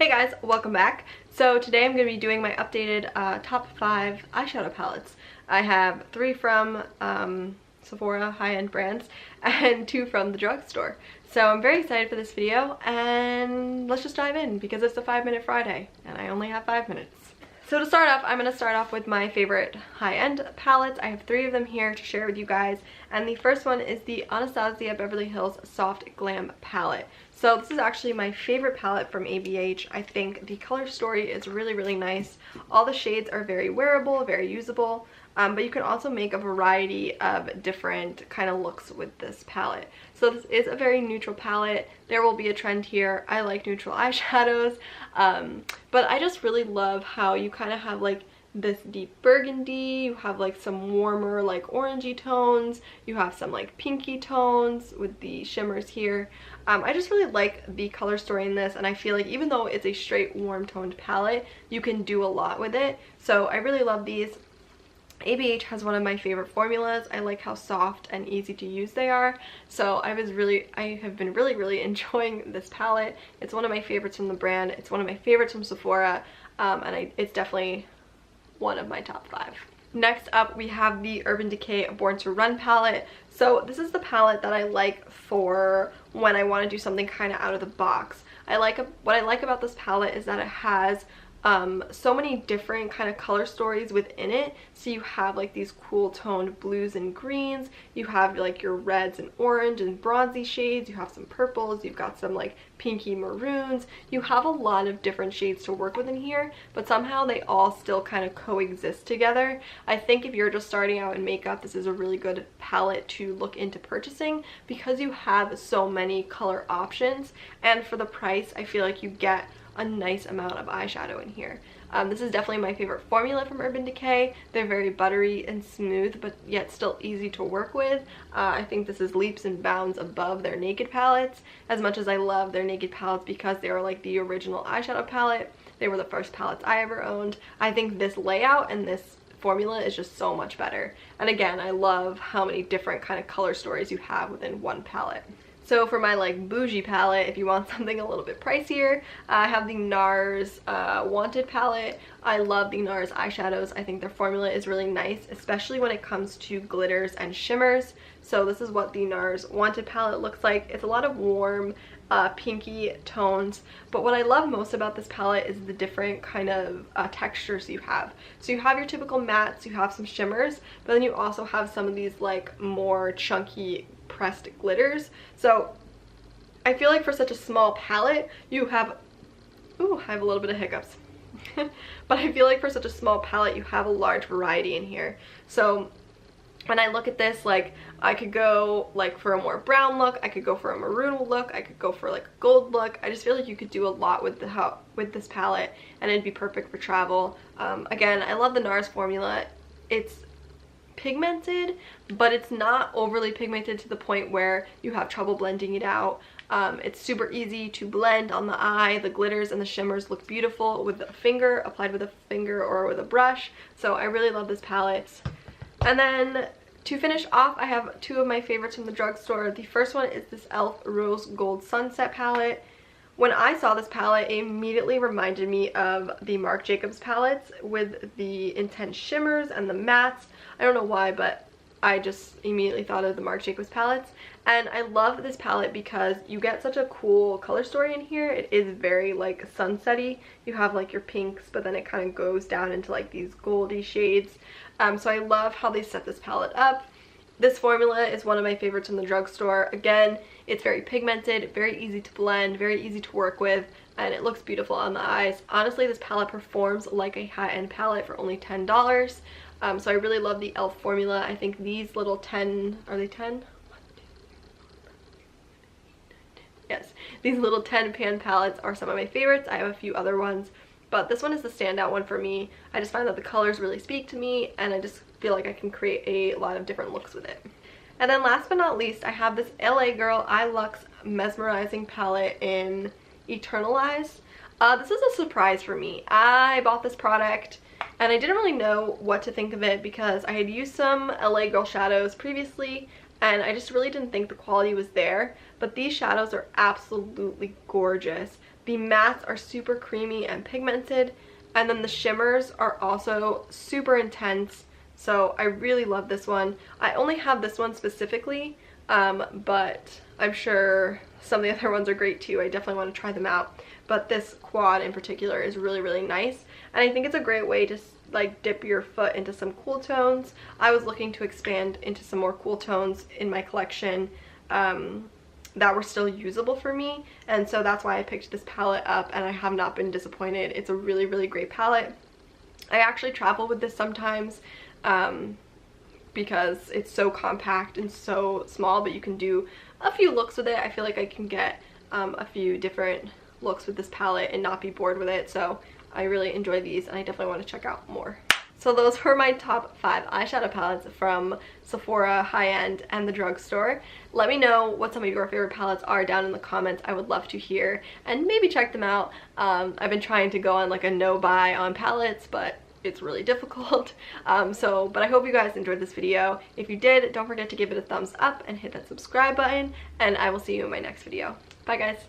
Hey guys, welcome back. So today I'm going to be doing my updated top 5 eyeshadow palettes. I have 3 from Sephora high-end brands and 2 from the drugstore. So I'm very excited for this video, and let's just dive in because it's a 5-minute Friday and I only have 5 minutes. So to start off, I'm going to start off with my favorite high-end palettes. I have 3 of them here to share with you guys, and the first one is the Anastasia Beverly Hills Soft Glam palette. So this is actually my favorite palette from ABH. I think the color story is really nice. All the shades are very wearable, very usable, but you can also make a variety of different kind of looks with this palette. So this is a very neutral palette. There will be a trend here. I like neutral eyeshadows, but I just really love how you kind of have like this deep burgundy, you have like some warmer like orangey tones, you have some like pinky tones with the shimmers here. I just really like the color story in this, and I feel like even though it's a straight warm toned palette, you can do a lot with it. So I really love these. ABH has one of my favorite formulas. I like how soft and easy to use they are. So I have been really enjoying this palette. It's one of my favorites from the brand. It's one of my favorites from Sephora, and it's definitely one of my top 5. Next up, we have the Urban Decay Born to Run palette. So this is the palette that I like for when I want to do something kind of out of the box. What I like about this palette is that it has so many different kind of color stories within it. So you have like these cool toned blues and greens, you have like your reds and orange and bronzy shades, you have some purples, you've got some like pinky maroons. You have a lot of different shades to work with in here, but somehow they all still kind of coexist together. I think if you're just starting out in makeup, this is a really good palette to look into purchasing because you have so many color options, and for the price I feel like you get a nice amount of eyeshadow in here. This is definitely my favorite formula from Urban Decay. They're very buttery and smooth, but yet still easy to work with. I think this is leaps and bounds above their Naked palettes, as much as I love their Naked palettes because they are like the original eyeshadow palette. They were the first palettes I ever owned. I think this layout and this formula is just so much better. And again, I love how many different kind of color stories you have within one palette. So for my like bougie palette, if you want something a little bit pricier, I have the NARS Wanted palette. I love the NARS eyeshadows. I think their formula is really nice, especially when it comes to glitters and shimmers. So this is what the NARS Wanted palette looks like. It's a lot of warm, pinky tones, but what I love most about this palette is the different kind of textures you have. So you have your typical mattes, you have some shimmers, but then you also have some of these like more chunky pressed glitters. So I feel like for such a small palette you have, ooh, I have a little bit of hiccups. But I feel like for such a small palette you have a large variety in here. So when I look at this, like I could go like for a more brown look, I could go for a maroon look, I could go for like a gold look. I just feel like you could do a lot with this palette, and it'd be perfect for travel. Again, I love the NARS formula. It's pigmented, but it's not overly pigmented to the point where you have trouble blending it out. It's super easy to blend on the eye. The glitters and the shimmers look beautiful with a finger, applied with a finger or with a brush. So I really love this palette. And then to finish off, I have 2 of my favorites from the drugstore. The first one is this e.l.f. Rose Gold Sunset palette. When I saw this palette, it immediately reminded me of the Marc Jacobs palettes with the intense shimmers and the mattes. I don't know why, but I just immediately thought of the Marc Jacobs palettes. And I love this palette because you get such a cool color story in here. It is very like sunsetty. You have like your pinks, but then it kind of goes down into like these goldy shades. So I love how they set this palette up. This formula is one of my favorites from the drugstore. Again, it's very pigmented, very easy to blend, very easy to work with, and it looks beautiful on the eyes. Honestly, this palette performs like a high-end palette for only $10. So I really love the e.l.f. formula. I think these little 10, are they 10? Yes, these little 10 pan palettes are some of my favorites. I have a few other ones, but this one is the standout one for me. I just find that the colors really speak to me, and I just feel like I can create a lot of different looks with it. And then last but not least, I have this LA Girl Eye Luxe Mesmerizing palette in Eternalized. This is a surprise for me. I bought this product and I didn't really know what to think of it because I had used some LA Girl shadows previously and I just really didn't think the quality was there, but these shadows are absolutely gorgeous. The mattes are super creamy and pigmented, and then the shimmers are also super intense. So I really love this one. I only have this one specifically, but I'm sure some of the other ones are great too. I definitely want to try them out. But this quad in particular is really, really nice. And I think it's a great way to like dip your foot into some cool tones. I was looking to expand into some more cool tones in my collection that were still usable for me. And so that's why I picked this palette up, and I have not been disappointed. It's a really, really great palette. I actually travel with this sometimes because it's so compact and so small, but you can do a few looks with it. I feel like I can get a few different looks with this palette and not be bored with it. So I really enjoy these, and I definitely want to check out more. So those were my top 5 eyeshadow palettes from Sephora, high-end, and the drugstore. Let me know what some of your favorite palettes are down in the comments. I would love to hear, and maybe check them out. I've been trying to go on like a no-buy on palettes, but it's really difficult. But I hope you guys enjoyed this video. If you did, don't forget to give it a thumbs up and hit that subscribe button, and I will see you in my next video. Bye guys.